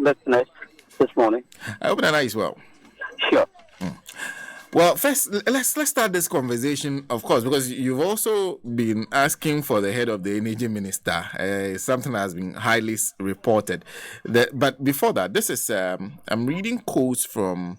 listeners this morning? I hope that is well. Sure. Well, first, let's start this conversation, of course, because you've also been asking for the head of the energy minister. Something that has been highly reported. But before that, this is I'm reading quotes from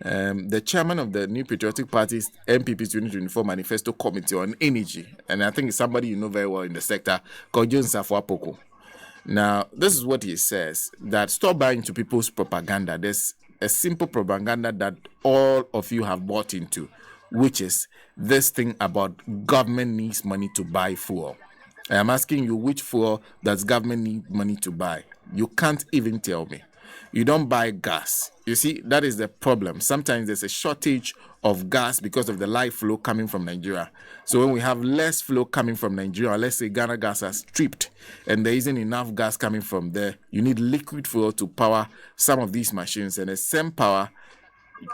the chairman of the New Patriotic Party's MPP 2024 Manifesto Committee on Energy, and I think it's somebody you know very well in the sector, called John Safuapoko. Now, this is what he says, that stop buying into people's propaganda. There's a simple propaganda that all of you have bought into, which is this thing about government needs money to buy fuel. I am asking you, which fuel does government need money to buy? You can't even tell me. You don't buy gas. You see, that is the problem. Sometimes there's a shortage of gas because of the light flow coming from Nigeria. So when we have less flow coming from Nigeria, let's say Ghana gas has stripped and there isn't enough gas coming from there, you need liquid fuel to power some of these machines. And the same power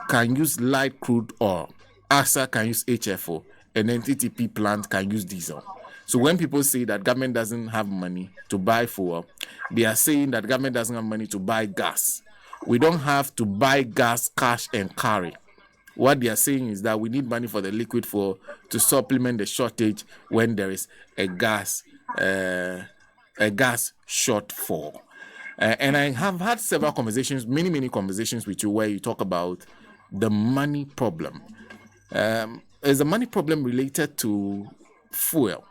can use light crude oil. ASA can use HFO. And NTTP plant can use diesel. So when people say that government doesn't have money to buy fuel, they are saying that government doesn't have money to buy gas. We don't have to buy gas, cash, and carry. What they are saying is that we need money for the liquid fuel to supplement the shortage when there is a gas shortfall. And I have had several conversations, many conversations with you where you talk about the money problem. Is the money problem related to fuel?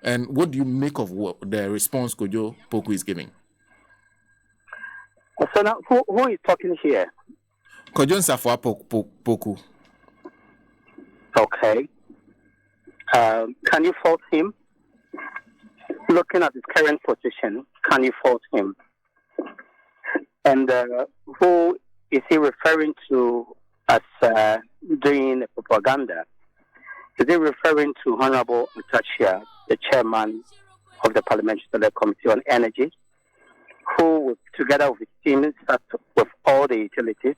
And what do you make of the response Kojo Poku is giving? So now, who is talking here? Kojo Safwa Poku. Okay. Can you fault him? Looking at his current position, can you fault him? And who is he referring to as doing propaganda? Is he referring to Honorable Mutachia, the chairman of the Parliamentary Select Committee on Energy, who, together with his team, sat with all the utilities,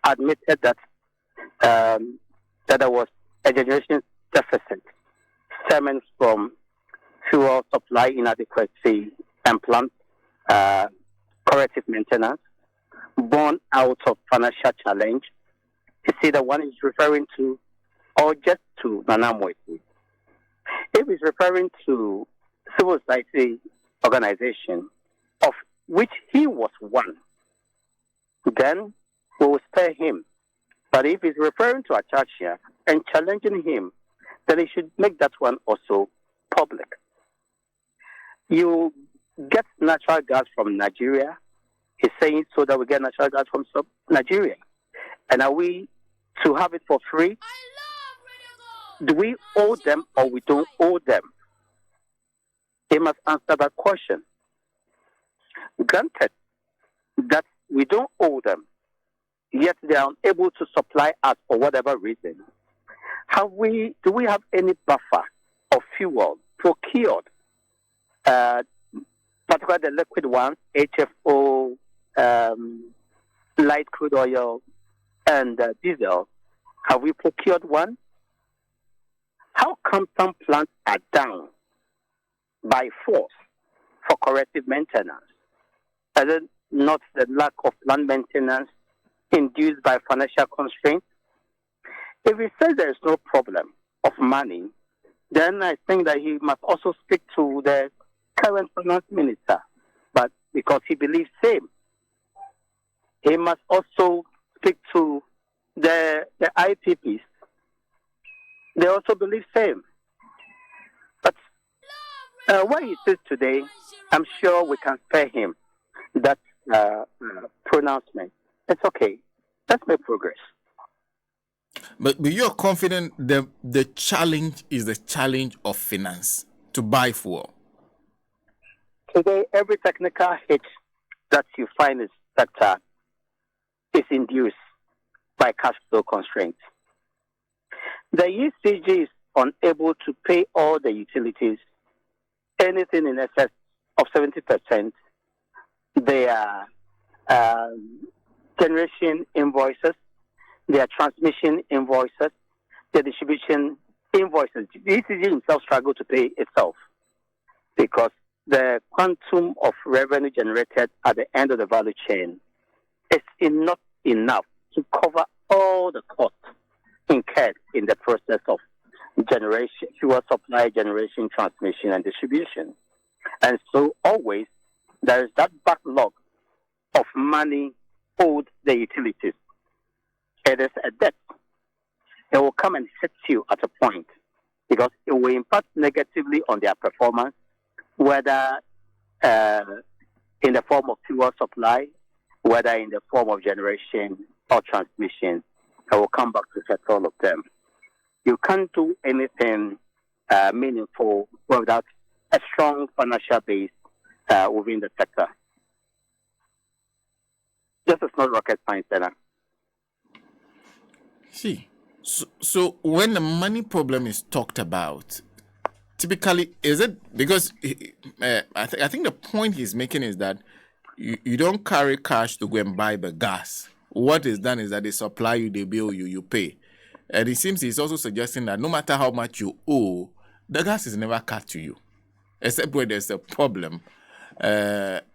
admitted that that there was a generation deficit stemming from fuel supply inadequacy and plant corrective maintenance, born out of financial challenge. You see, the one is referring to, or just to AMOASI. If he's referring to civil society organization, of which he was one, then we will spare him. But if he's referring to Achachia and challenging him, then he should make that one also public. You get natural gas from Nigeria. He's saying so that we get natural gas from Nigeria. And are we to have it for free? Do we owe them or we don't owe them? They must answer that question. Granted that we don't owe them, yet they are unable to supply us for whatever reason. Do we have any buffer of fuel procured, particularly the liquid ones, HFO, light crude oil, and diesel? Have we procured one? How come some plants are down by force for corrective maintenance? Is it not the lack of plant maintenance induced by financial constraints? If he says there is no problem of money, then I think that he must also speak to the current finance minister. But because he believes same, he must also speak to the IPPs. They also believe same. But what he says today, I'm sure we can spare him that pronouncement. It's okay. Let's make progress. But you're confident the challenge is the challenge of finance to buy fuel? Today, every technical hit that you find in the sector is induced by cash flow constraints. The ECG is unable to pay all the utilities anything in excess of 70%. Their generation invoices, their transmission invoices, their distribution invoices. The ECG himself struggle to pay itself because the quantum of revenue generated at the end of the value chain is not enough to cover all the costs incurred in the process of generation, fuel supply, generation, transmission, and distribution. And so always there is that backlog of money owed the utilities. It is a debt. It will come and hit you at a point because it will impact negatively on their performance, whether in the form of fuel supply, whether in the form of generation or transmission. I will come back to set all of them. You can't do anything meaningful without a strong financial base within the sector. This is not rocket science, Anna. See, so when the money problem is talked about, typically, is it because I think the point he's making is that you don't carry cash to go and buy the gas. What is done is that they supply you, they bill you, you pay. And it seems he's also suggesting that no matter how much you owe, the gas is never cut to you, except when there's a problem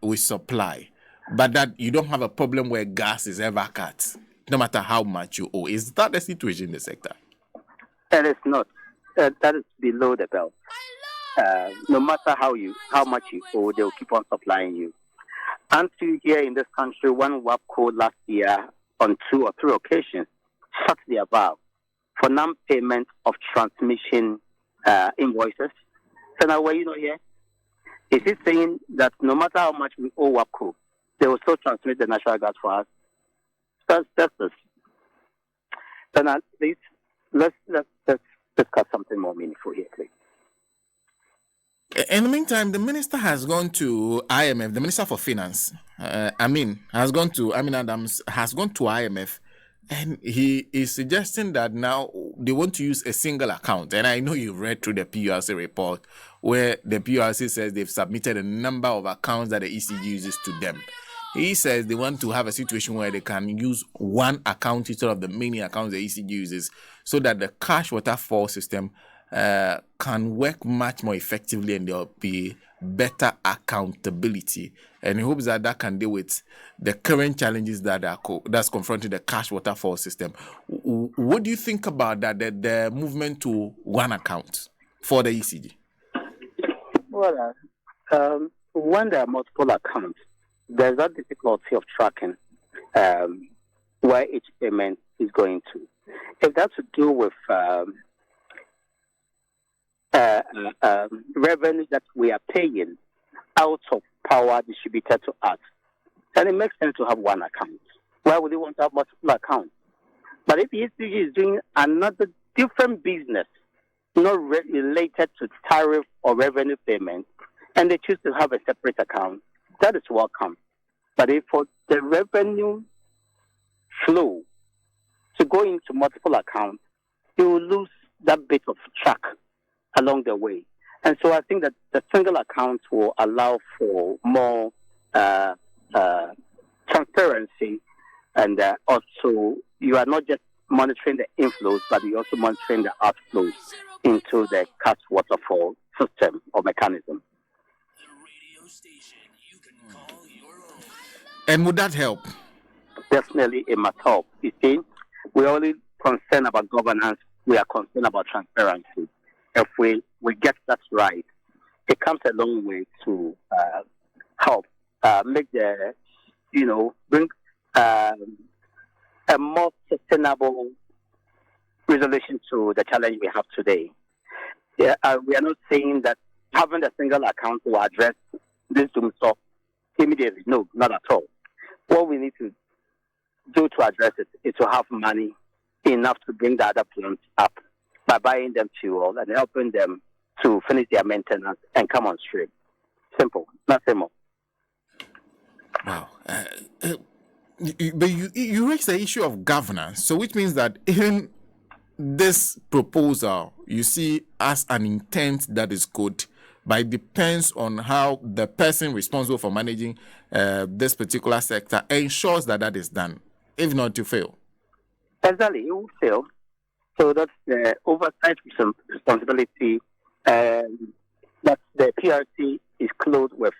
with supply. But that you don't have a problem where gas is ever cut, no matter how much you owe. Is that the situation in the sector? That is not. That is below the belt. No matter how much you owe, they will keep on supplying you. Until here in this country, one WAPCO last year on 2 or 3 occasions shut the valve for non-payment of transmission invoices. So now, were you not here? Is it saying that no matter how much we owe WAPCO, they will still transmit the natural gas for us? That's this. So now, please, let's discuss something more meaningful here, please. In the meantime, the minister has gone to IMF. The Minister for Finance, Adams, has gone to IMF, and he is suggesting that now they want to use a single account. And I know you've read through the PURC report where the PURC says they've submitted a number of accounts that the ECG uses to them. He says they want to have a situation where they can use one account instead of the many accounts the ECG uses, so that the cash waterfall system can work much more effectively and there'll be better accountability. And he hopes that that can deal with the current challenges that's confronting the cash waterfall system. What do you think about that, the movement to one account for the ECG? Well, when there are multiple accounts, there's that difficulty of tracking where each payment is going to. If that's to do with revenue that we are paying out of power distributed to us, then it makes sense to have one account. Why would you want to have multiple accounts? But if the ECG is doing another different business, not related to tariff or revenue payment, and they choose to have a separate account, that is welcome. But if for the revenue flow to go into multiple accounts, you will lose that bit of track along the way. And so I think that the single account will allow for more transparency, and also you are not just monitoring the inflows, but you're also monitoring the outflows into the cash waterfall system or mechanism. And would that help? Definitely it must help. You see, we're only concerned about governance, we are concerned about transparency. If we get that right, it comes a long way to help make bring a more sustainable resolution to the challenge we have today. We are not saying that having a single account will address this doom stop immediately. No, not at all. What we need to do to address it is to have money enough to bring the other plants up by buying them fuel and helping them to finish their maintenance and come on stream. Simple, nothing more. Wow. But you raised the issue of governance, so which means that even this proposal you see as an intent that is good, but it depends on how the person responsible for managing this particular sector ensures that that is done. If not, to fail. Exactly, it will fail. So that's the oversight responsibility that the PRC is clothed with.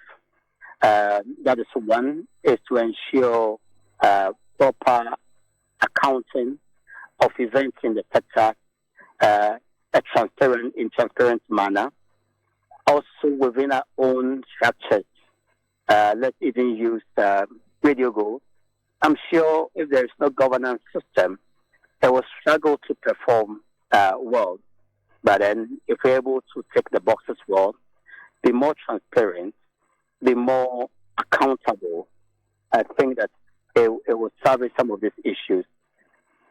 That is one, is to ensure proper accounting of events in the sector, in transparent manner. Also within our own structures, let's even use radio goals. I'm sure if there is no governance system, it will struggle to perform well. But then, if we're able to tick the boxes well, be more transparent, be more accountable, I think that it will solve some of these issues.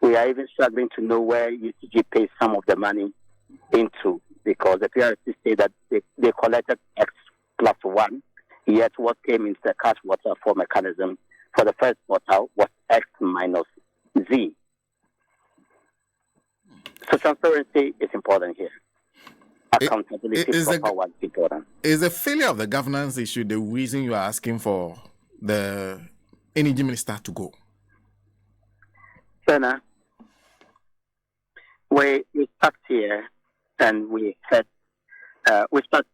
We are even struggling to know where UCG pays some of the money into, because the PRC say that they collected X plus 1, yet what came into the cash waterfall mechanism for the first quarter was X minus Z. So transparency is important here. Accountability is important. Is the failure of the governance issue the reason you are asking for the energy minister to go? Senna, we start here and we start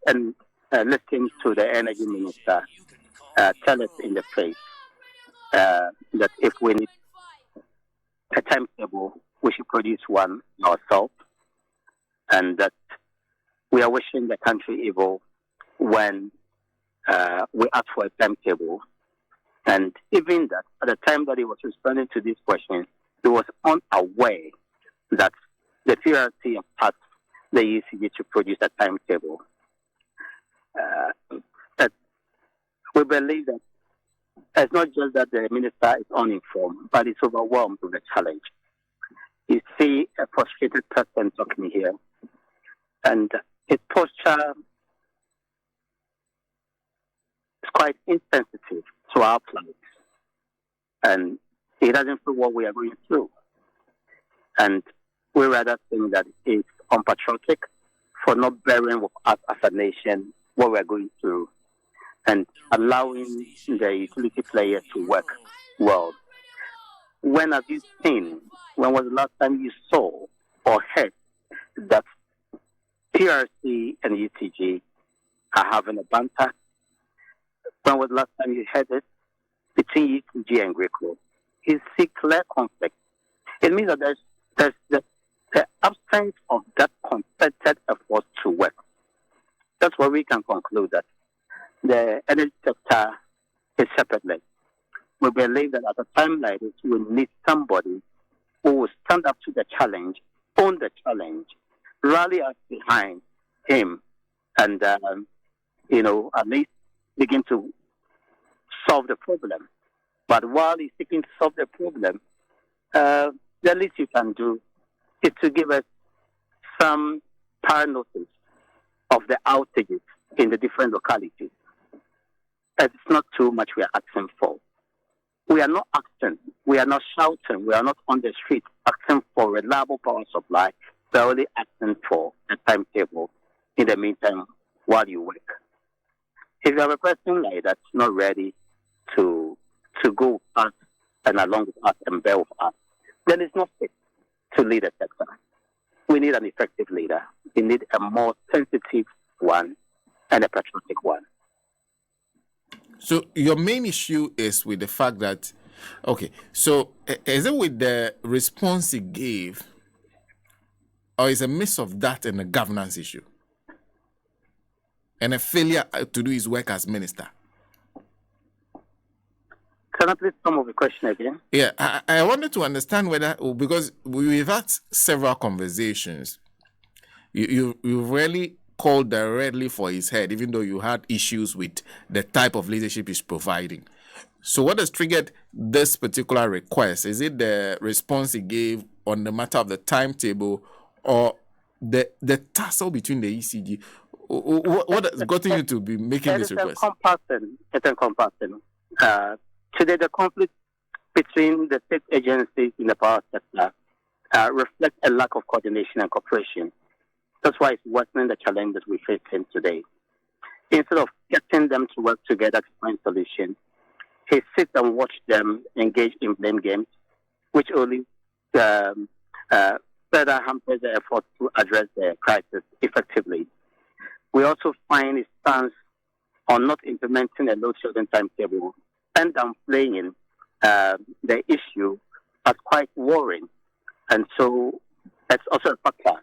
and listen to the energy minister tell us in the face that if we need a timetable, we should produce one ourselves, and that we are wishing the country evil when we ask for a timetable. And even that, at the time that he was responding to these questions, he was unaware that the PRC asked the ECG to produce a timetable. That we believe that it's not just that the minister is uninformed, but he's overwhelmed with the challenge. You see a frustrated person talking here, and his posture is quite insensitive to our plight, and he doesn't feel what we are going through. And we rather think that it's unpatriotic for not bearing with us as a nation what we are going through and allowing the utility players to work well. When have you seen, when was the last time you saw or heard that PRC and UTG are having a banter? When was the last time you heard it between UTG and Greco? You see clear conflict. It means that there's the absence of that concerted effort to work. That's where we can conclude that the energy sector is separately. We believe that at a time like this, we need somebody who will stand up to the challenge, own the challenge, rally us behind him, and at least begin to solve the problem. But while he's seeking to solve the problem, the least you can do is to give us some prior notice of the outages in the different localities. It's not too much we are asking for. We are not asking, we are not shouting, we are not on the street asking for reliable power supply. We are only asking for a timetable in the meantime while you work. If you have a person like that's not ready to go with us and along with us and bear with us, then it's not fit to lead a sector. We need an effective leader. We need a more sensitive one and a patriotic one. So your main issue is with the fact that, okay, so is it with the response he gave, or is a mix of that and a governance issue? And a failure to do his work as minister? Can I please come with the question again? Yeah, I wanted to understand whether, because we've had several conversations, you really called directly for his head, even though you had issues with the type of leadership he's providing. So what has triggered this particular request? Is it the response he gave on the matter of the timetable, or the tussle between the ECG? What has gotten you to be making this request? It's encompassing. Today, the conflict between the state agencies in the power sector reflects a lack of coordination and cooperation. That's why it's worsening the challenge that we face today. Instead of getting them to work together to find solutions, he sits and watches them engage in blame games, which only further hampers the effort to address the crisis effectively. We also find his stance on not implementing a load shedding timetable and downplaying the issue as quite worrying. And so that's also a factor.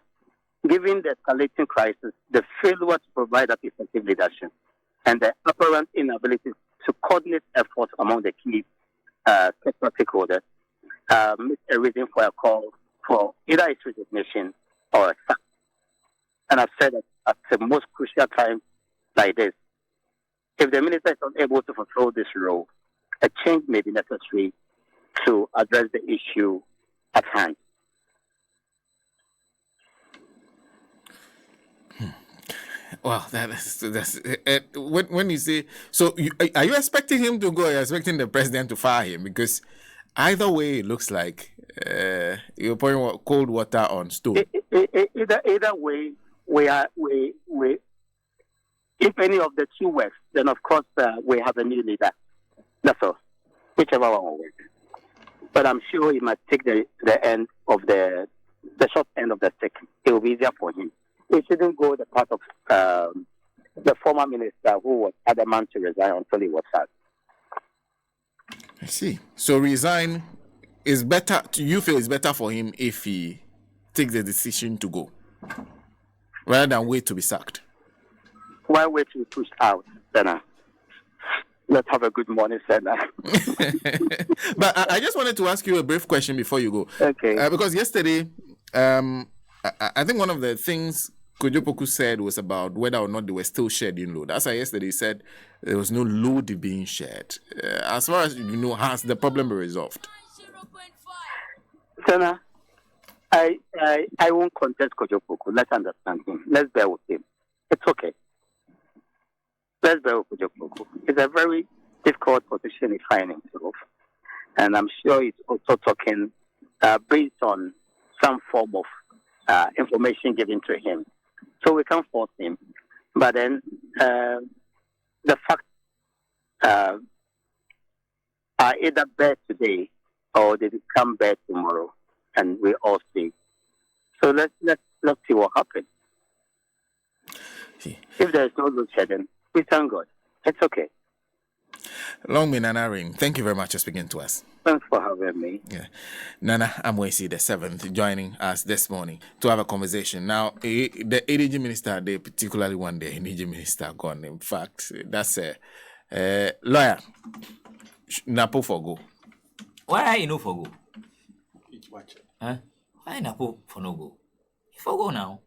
Given the escalating crisis, the failure to provide that effective leadership and the apparent inability to coordinate efforts among the key sector stakeholders makes a reason for a call for either its resignation or a sack. And I've said that at the most crucial time like this, if the minister is unable to fulfill this role, a change may be necessary to address the issue at hand. Well, that's when you say so. Are you expecting him to go? Or are you expecting the president to fire him? Because either way, it looks like you're pouring cold water on stone. Either way, we if any of the two works, then of course we have a new leader. That's all. Whichever one will work. But I'm sure he must take the end of the short end of the stick. It will be easier for him. He shouldn't go the path of the former minister who was adamant to resign until he was sacked. I see. So resign is better. You feel it's better for him if he takes the decision to go, rather than wait to be sacked. Why wait to be pushed out, Senna? Let's have a good morning, Senna. But I just wanted to ask you a brief question before you go. Okay. Because yesterday, I think one of the things Kojopoku said was about whether or not they were still shedding load. As I yesterday said, there was no load being shed. As far as you know, has the problem been resolved? Senna, I won't contest Kojopoku. Let's understand him. Let's bear with him. It's okay. Let's bear with Kojopoku. It's a very difficult position he finds himself. And I'm sure he's also talking based on some form of information given to him. So we can't force him. But then the facts are either bad today or they become bad tomorrow, and we all see. So let's see what happens. If there is no load shedding, we thank God. It's okay. Long may Nana reign. Thank you very much for speaking to us. Thanks for having me. Yeah. Nana AMOASI the 7th joining us this morning to have a conversation. Now, the energy minister, they particularly want the energy minister gone. In fact, that's a lawyer. Napo for go. Why you know for go? Huh? Why Napo for no go? For go now.